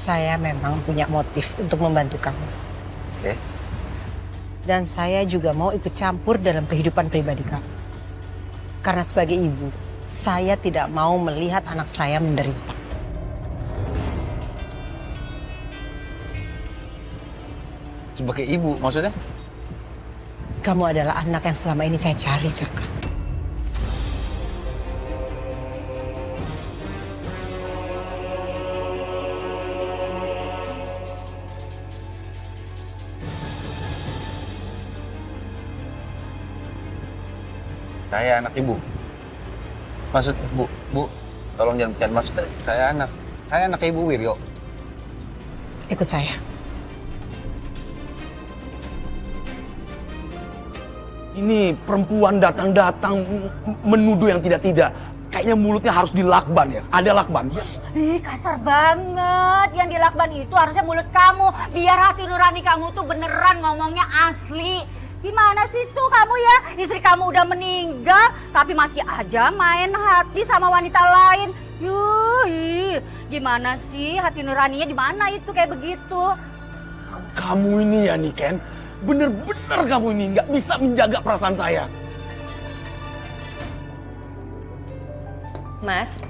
Saya memang punya motif untuk membantu kamu. Oke. Dan saya juga mau ikut campur dalam kehidupan pribadi kamu. Karena sebagai ibu, saya tidak mau melihat anak saya menderita. Sebagai ibu, maksudnya? Kamu adalah anak yang selama ini saya cari, Saka. Saya anak ibu. Maksud bu, tolong jangan bercanda. Maksudnya saya anak ibu Wiryo. Ikut saya. Ini perempuan datang-datang menuduh yang tidak-tidak. Kayaknya mulutnya harus dilakban ya. Ada lakban. Ih, kasar banget. Yang dilakban itu harusnya mulut kamu. Biar hati nurani kamu tuh beneran ngomongnya asli. Gimana sih tuh kamu ya? Istri kamu udah meninggal, tapi masih aja main hati sama wanita lain. Yuh, gimana sih hati nuraninya di mana itu kayak begitu? Kamu ini ya Niken, bener-bener kamu ini nggak bisa menjaga perasaan saya. Mas,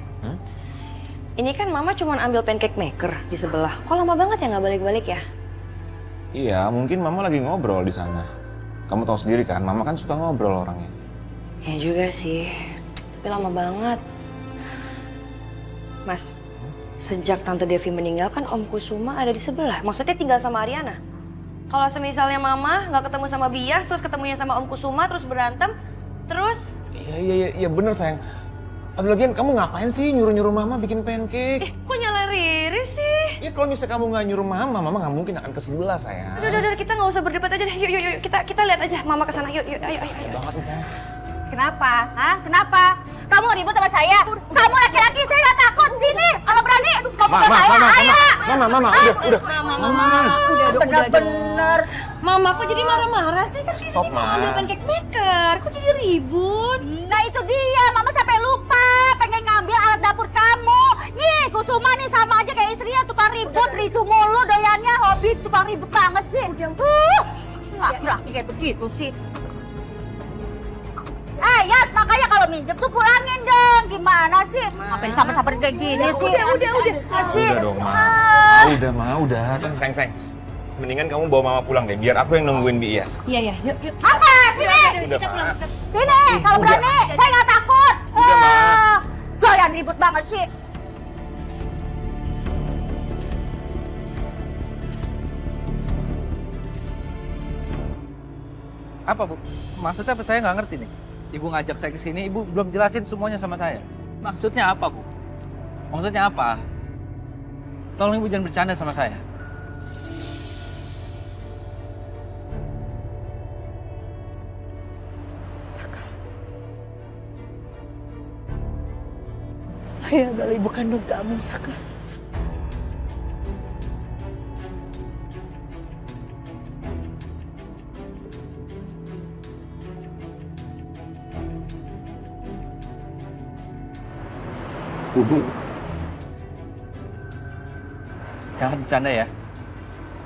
ini kan mama cuma ambil pancake maker di sebelah. Kok lama banget ya nggak balik-balik ya? Iya, mungkin mama lagi ngobrol di sana. Kamu tahu sendiri kan, mama kan suka ngobrol orangnya. Ya juga sih, tapi lama banget. Mas, sejak Tante Devi meninggal kan Om Kusuma ada di sebelah. Maksudnya tinggal sama Ariana. Kalau semisalnya mama nggak ketemu sama Bias, terus ketemunya sama Om Kusuma, terus berantem, terus... Iya bener sayang. Aduh lagian kamu ngapain sih nyuruh-nyuruh mama bikin pancake? Kok nyalain Riri sih? Ya kalau misalnya kamu nggak nyuruh mama nggak mungkin akan ke sebelah sayang. Udah, kita nggak usah berdebat aja deh. Yuk, kita lihat aja mama kesana. Yuk, ayo. Banget nih sayang. Kenapa? Hah? Kenapa? Kamu ribut sama saya? Kamu laki-laki, saya nggak takut. Sini, kalau berani, kamu ke saya. Ayo. Mama, udah. Udah, bener-bener. Mama kok jadi marah-marah sih? Kan di sini mau ambil pancake maker. Kok jadi ribut? Nah itu dia, mama sampai lupa pengen ngambil alat dapur kamu. Nih, Kusuma nih sama aja kayak istrinya tukang ribut, ricu mulu doyannya, hobi tukang ribut banget sih. Laki-laki kayak begitu sih. Yas, makanya kalau minjem tuh pulangin dong. Gimana sih? Ngapain sampai kayak gini sih? Udah. Udah dong, Ma. Udah. Sayang. Mendingan kamu bawa mama pulang deh, biar aku yang nungguin Bias. Iya, yuk. Apa? Sini. Udah, Ma. Sini, kalau berani. Saya nggak takut. Udah, Ma. Doyan ribut banget sih. Apa bu? Maksudnya apa? Saya nggak ngerti nih. Ibu ngajak saya ke sini, ibu belum jelasin semuanya sama saya. Maksudnya apa bu? Maksudnya apa? Tolong ibu jangan bercanda sama saya. Saya adalah ibu kandung kamu, Saka. Jangan bercanda ya.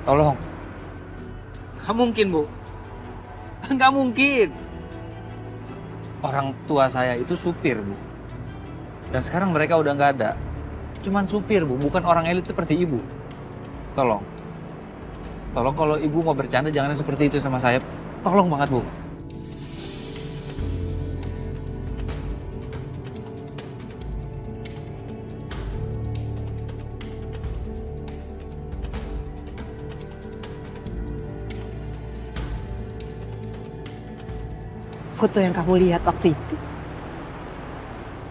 Tolong. Nggak mungkin bu. Nggak mungkin. Orang tua saya itu supir bu. Dan sekarang mereka udah nggak ada. Cuman supir bu, bukan orang elit seperti ibu. Tolong. Tolong kalau ibu mau bercanda jangan seperti itu sama saya. Tolong banget bu. Foto yang kamu lihat waktu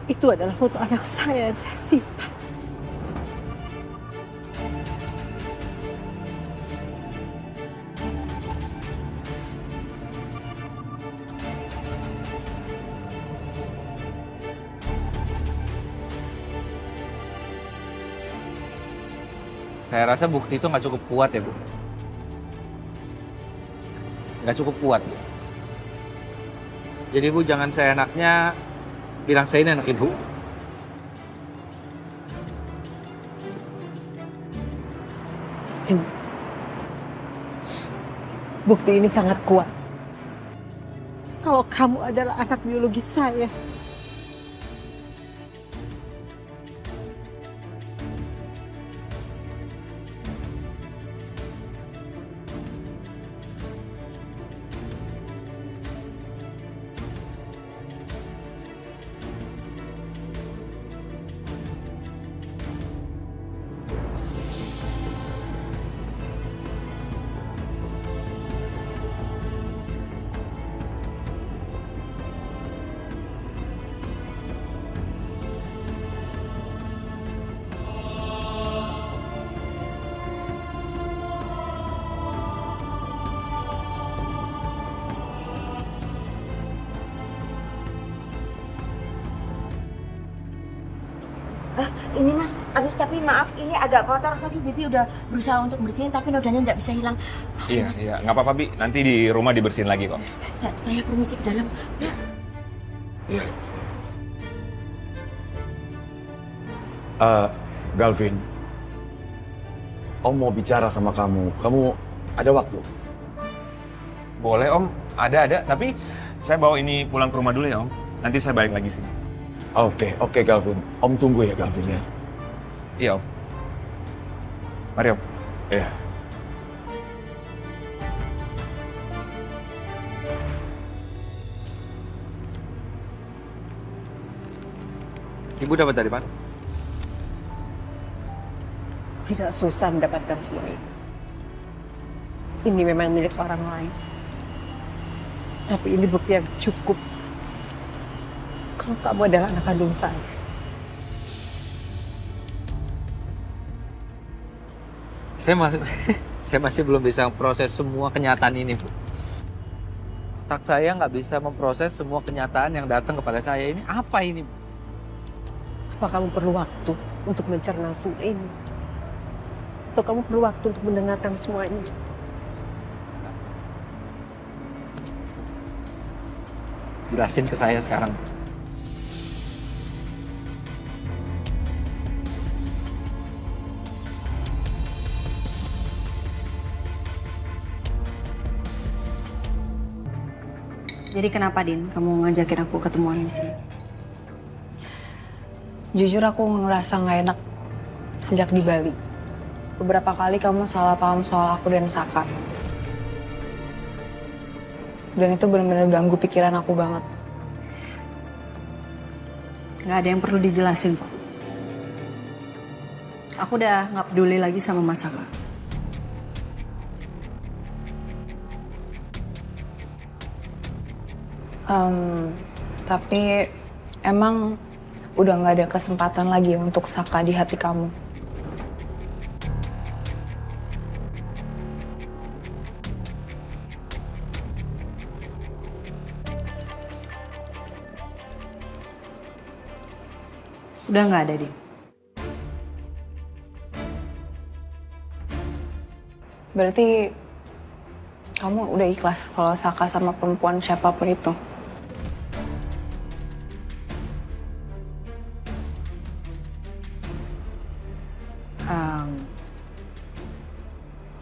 itu adalah foto anak saya yang saya simpan. Saya rasa bukti itu nggak cukup kuat ya bu. Nggak cukup kuat bu. Jadi bu jangan seenaknya bilang saya ini anak ibu. Bukti ini sangat kuat. Kalau kamu adalah anak biologis saya. Ini mas, aduh tapi maaf ini agak kotor. Tadi Bibi udah berusaha untuk bersihin tapi nodanya nggak bisa hilang. Maaf, Iya, mas. iya, nggak apa-apa Bi. Nanti di rumah dibersihin lagi kok. Saya permisi ke dalam. Iya. Galvin, Om mau bicara sama kamu. Kamu ada waktu? Boleh Om, ada. Tapi saya bawa ini pulang ke rumah dulu ya Om. Nanti saya balik lagi sini. Oke Galvin. Om tunggu ya Galvin ya. Iya Om. Mari Om. Iya. Ibu dapat dari mana? Tidak susah mendapatkan semua ini. Ini memang milik orang lain. Tapi ini bukti yang cukup. Kalau kamu adalah anak kandung saya. Saya masih belum bisa memproses semua kenyataan ini, Bu. Otak saya nggak bisa memproses semua kenyataan yang datang kepada saya. Ini apa ini, Bu? Apa kamu perlu waktu untuk mencerna semua ini? Atau kamu perlu waktu untuk mendengarkan semua ini? Jelasin ke saya sekarang. Jadi kenapa Din, kamu ngajakin aku ketemuan di sini? Jujur aku ngerasa nggak enak sejak di Bali. Beberapa kali kamu salah paham soal aku dan Saka. Dan itu benar-benar ganggu pikiran aku banget. Nggak ada yang perlu dijelasin kok. Aku udah nggak peduli lagi sama Mas Saka. Tapi emang udah nggak ada kesempatan lagi untuk Saka di hati kamu. Udah nggak ada, Din. Berarti kamu udah ikhlas kalau Saka sama perempuan siapapun itu?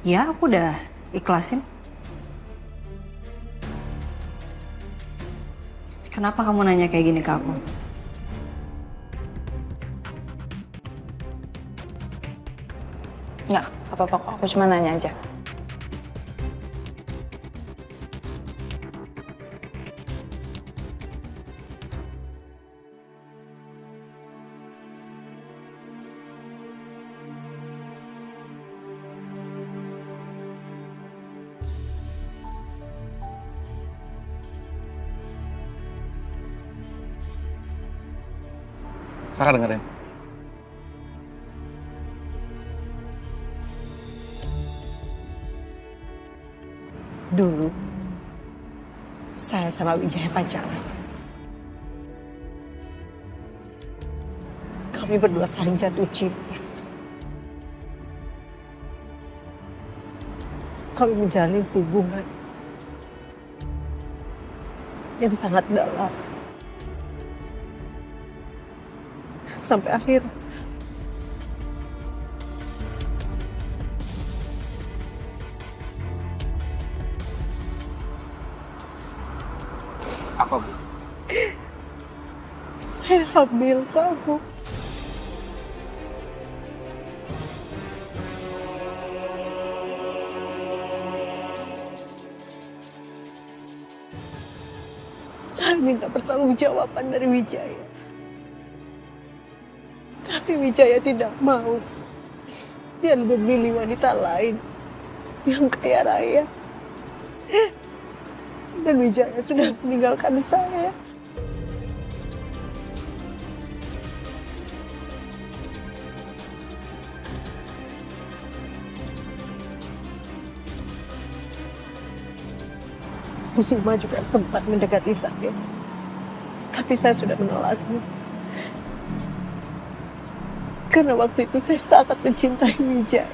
Ya, aku udah ikhlasin. Kenapa kamu nanya kayak gini ke aku? Nggak, apa-apa kok. Aku cuma nanya aja. Saka dengerin. Dulu, saya sama Wijaya pacaran. Kami berdua saling jatuh cinta. Kami menjalin hubungan yang sangat dalam. Sampai akhir Apa, Bu? Saya hamil kamu. Saya minta pertanggungjawaban dari Wijaya. Tapi Wijaya tidak mau. Dia lebih memilih wanita lain yang kaya raya. Dan Wijaya sudah meninggalkan saya. Kusuma juga sempat mendekati saya. Tapi saya sudah menolaknya. Karena waktu itu saya sangat mencintai Wijaya.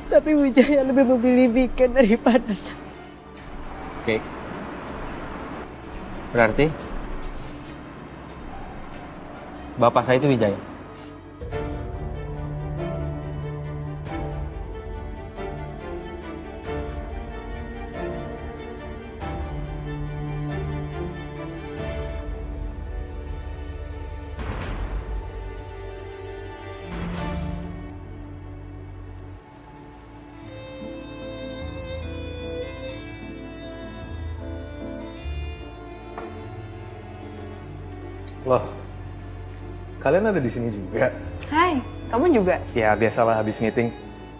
Tapi Wijaya lebih memilih Niken daripada saya. Oke. Berarti bapak saya itu Wijaya. Loh, kalian ada di sini juga? Hai, kamu juga? Ya, biasalah habis meeting.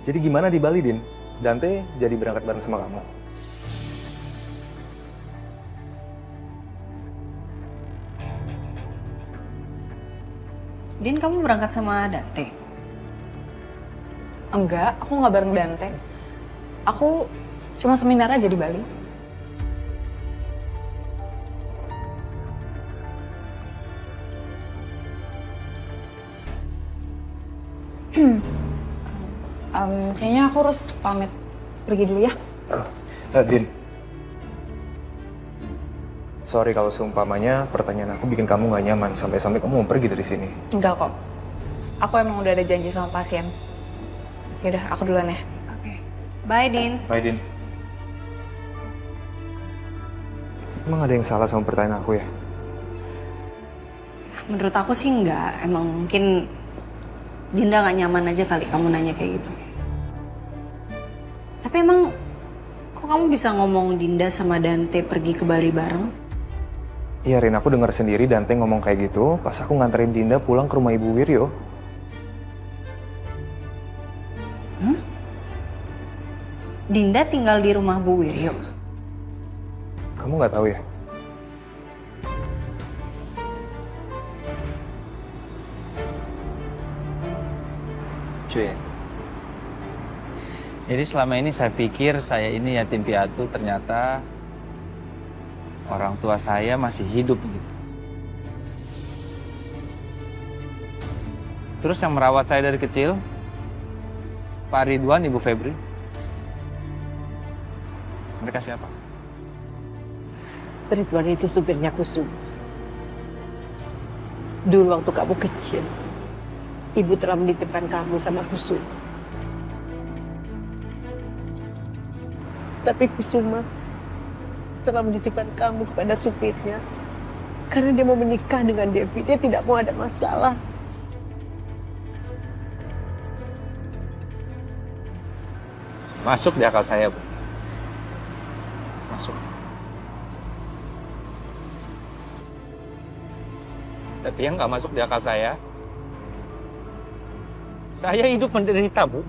Jadi gimana di Bali, Din? Dante jadi berangkat bareng sama kamu? Din, kamu berangkat sama Dante? Enggak, aku nggak bareng Dante. Aku cuma seminar aja di Bali. Kayaknya aku harus pamit pergi dulu ya. Din. Sorry kalau seumpamanya pertanyaan aku bikin kamu gak nyaman sampai-sampai kamu mau pergi dari sini. Enggak kok. Aku emang udah ada janji sama pasien. Yaudah, aku duluan ya. Oke. Bye, Din. Bye, Din. Emang ada yang salah sama pertanyaan aku ya? Menurut aku sih enggak. Emang mungkin Dinda gak nyaman aja kali kamu nanya kayak gitu. Tapi emang kok kamu bisa ngomong Dinda sama Dante pergi ke Bali bareng? Iya, Rin, aku dengar sendiri Dante ngomong kayak gitu pas aku nganterin Dinda pulang ke rumah Ibu Wiryo. Dinda tinggal di rumah Bu Wiryo? Kamu nggak tahu ya? Cuy. Jadi selama ini saya pikir saya ini yatim piatu, ternyata orang tua saya masih hidup gitu. Terus yang merawat saya dari kecil, Pak Ridwan, Ibu Febri. Mereka siapa? Ridwan itu supirnya Kusuma. Dulu waktu kamu kecil, Ibu telah menitipkan kamu sama Kusuma. Tapi Kusuma telah menitipkan kamu kepada supirnya. Karena dia mau menikah dengan Devi, dia tidak mau ada masalah. Masuk di akal saya, Bu. Masuk. Tapi yang nggak masuk di akal saya hidup menderita, Bu.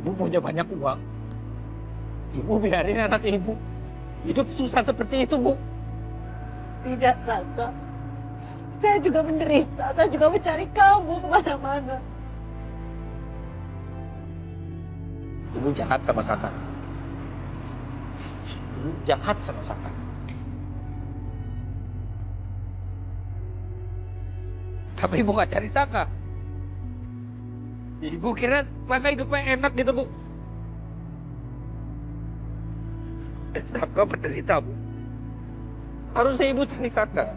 Ibu punya banyak uang. Ibu biarin anak ibu hidup susah seperti itu, Bu. Tidak, Saka. Saya juga menderita, saya juga mencari kamu kemana-mana. Ibu jahat sama Saka. Ibu jahat sama Saka. Tapi ibu nggak cari Saka. Ibu kira Saka hidupnya enak gitu, Bu. Saka menderita, Bu. Harusnya ibu cari Saka.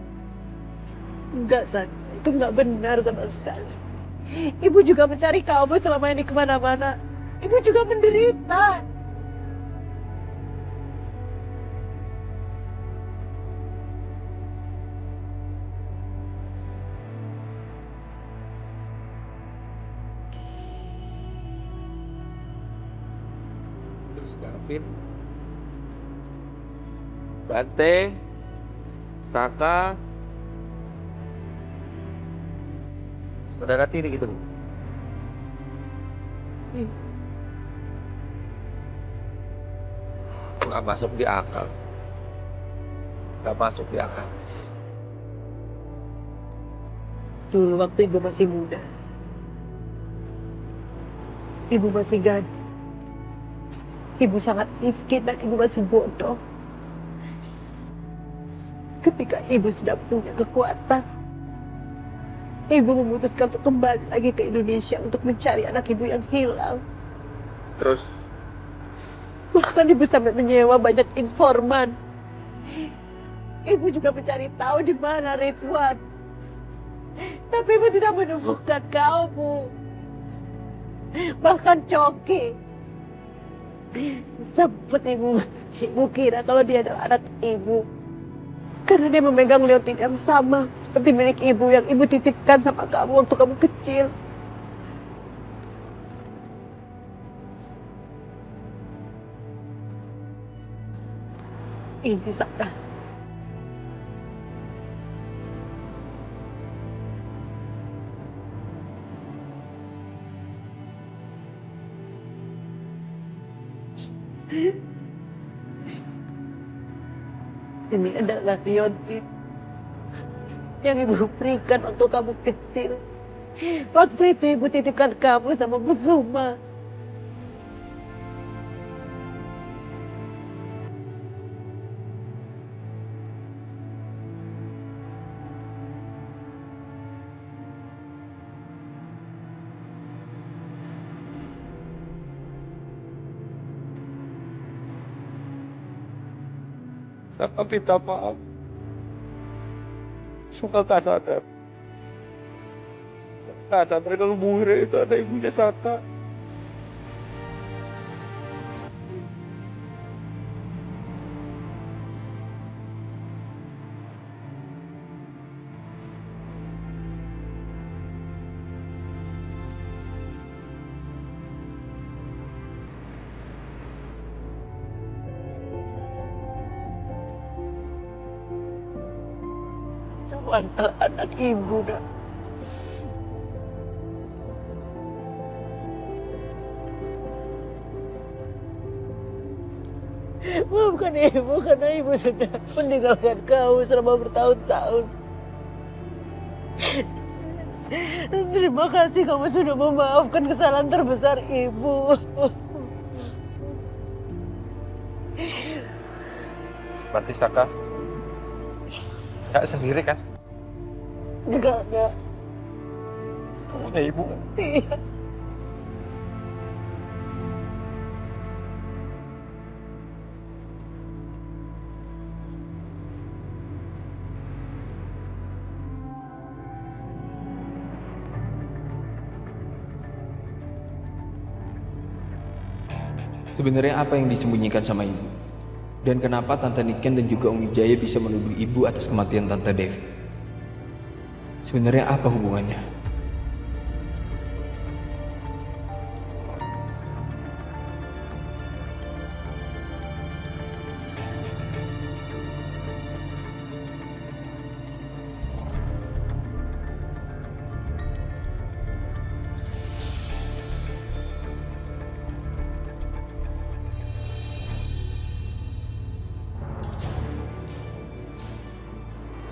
Enggak, San. Itu nggak benar sama sekali. Ibu juga mencari kamu selama ini kemana-mana. Ibu juga menderita. Terus Gavin, Bante, Saka, saudara tiri gitu. Nggak masuk di akal. Nggak masuk di akal. Dulu waktu ibu masih muda. Ibu masih gadis. Ibu sangat miskin dan ibu masih bodoh. Ketika ibu sudah punya kekuatan, ibu memutuskan untuk kembali lagi ke Indonesia untuk mencari anak ibu yang hilang. Terus Bahkan ibu sampai menyewa banyak informan. Ibu juga mencari tahu di mana Ridwan. Tapi ibu tidak menemukan kamu. Bahkan Coki. Sempat ibu kira kalau dia adalah anak ibu. Karena dia memegang leontin yang sama seperti milik ibu yang ibu titipkan sama kamu waktu kamu kecil. Ini Saka. Ini adalah liontin yang ibu berikan waktu kamu kecil. Waktu itu ibu titipkan kamu sama Bu Suma. Saka minta maaf. Saka tak sadar. Tak sadar kalau Muhire itu ada ibunya Saka. Kamu adalah anak ibu, Nak. Maafkan ibu karena ibu sudah meninggalkan kamu selama bertahun-tahun. Terima kasih kamu sudah memaafkan kesalahan terbesar ibu. Berarti Saka nggak sendiri kan? Enggak. Semuanya ibu. Iya. Sebenarnya apa yang disembunyikan sama ibu? Dan kenapa Tante Niken dan juga Om Wijaya bisa menuduh ibu atas kematian Tante Devi? Sebenarnya apa hubungannya?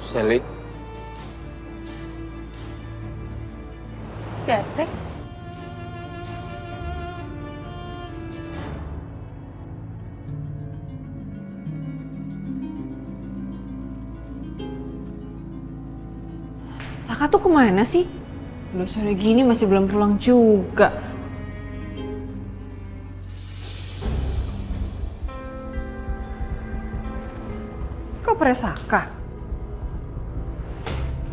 Sally, Datek. Saka tuh kemana sih? Udah sore gini masih belum pulang juga. Kok Presaka?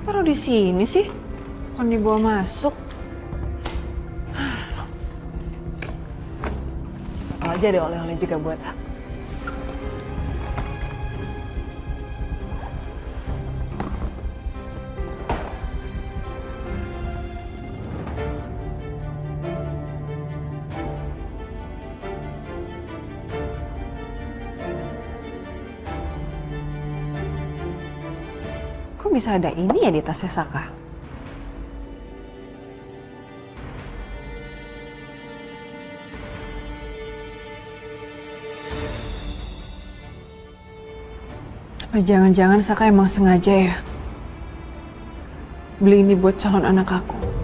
Taruh di sini sih. Kok dibawa masuk? Siapa aja deh oleh-oleh juga buat aku. Kok bisa ada ini ya di tasnya Saka? Apa jangan-jangan Saka emang sengaja ya beli ini buat calon anak aku?